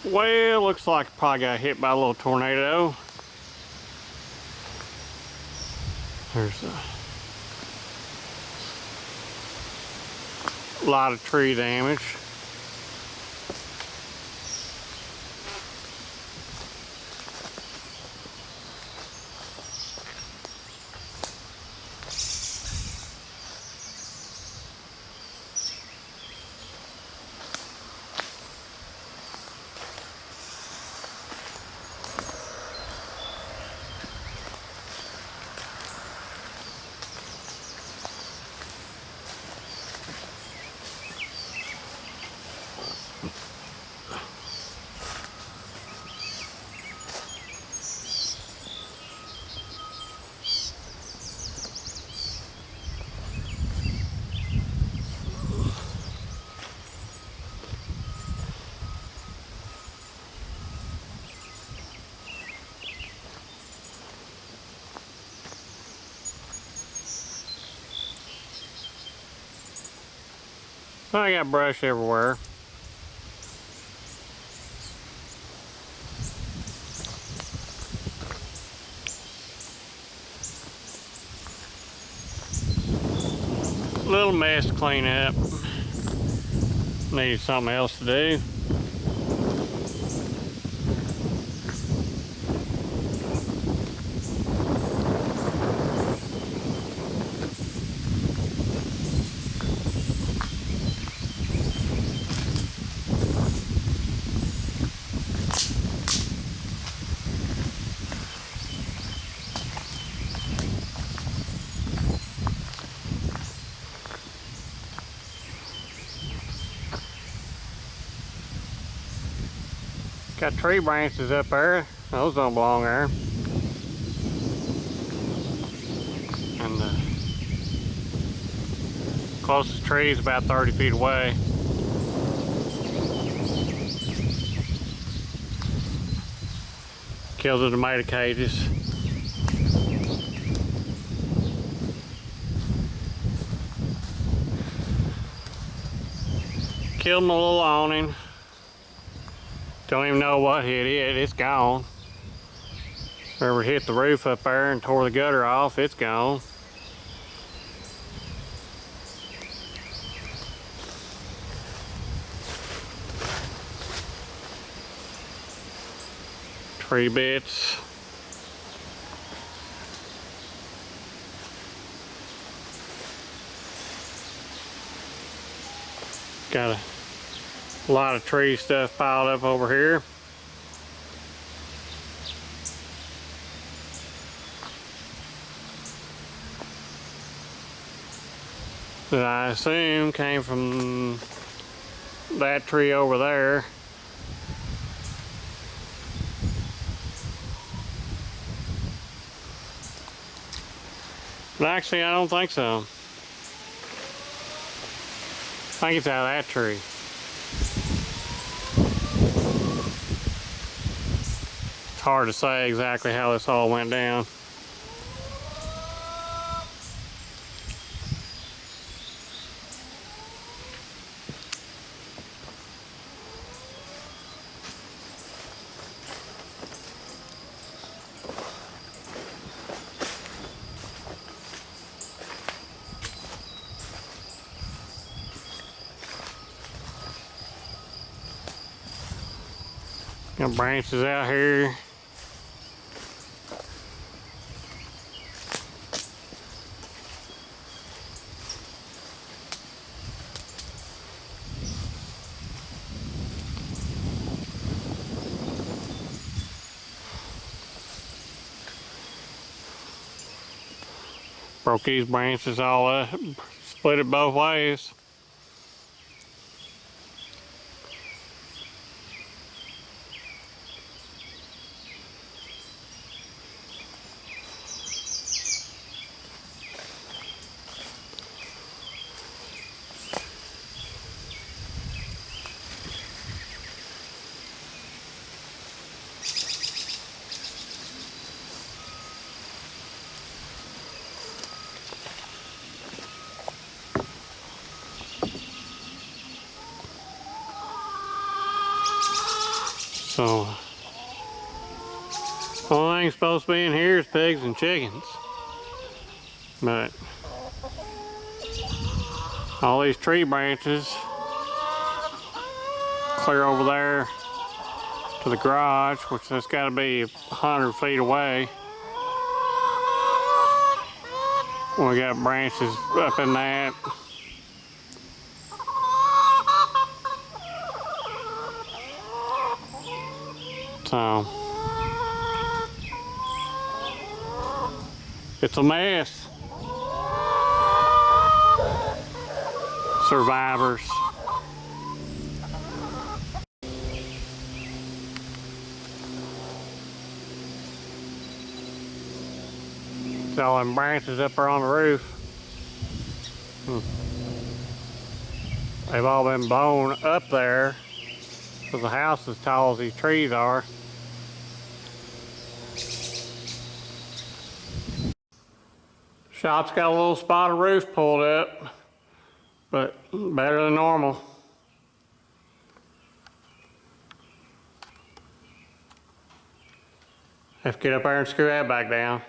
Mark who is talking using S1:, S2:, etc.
S1: Well, looks like it probably got hit by a little tornado. There's a lot of tree damage. I got brush everywhere. Little mess to clean up. Needed something else to do. Got tree branches up there. Those don't belong there. And the closest tree is about 30 feet away. Killed the tomato cages. Killed my little awning. Don't even know what hit it. It's gone. Whoever hit the roof up there and tore the gutter off, it's gone. Tree bits. Got a lot of tree stuff piled up over here. That I assume came from that tree over there. But actually, I don't think so. I think it's out of that tree. It's hard to say exactly how this all went down. Got branches out here. Broke these branches all up, split it both ways. So, the only thing supposed to be in here is pigs and chickens. But all these tree branches clear over there to the garage, which that's got to be 100 feet away. We got branches up in that. So it's a mess. Survivors. It's all them branches up there on the roof. They've all been blown up there because the house is as tall as these trees are. Shop's got a little spot of roof pulled up, but better than normal. Have to get up there and screw that back down.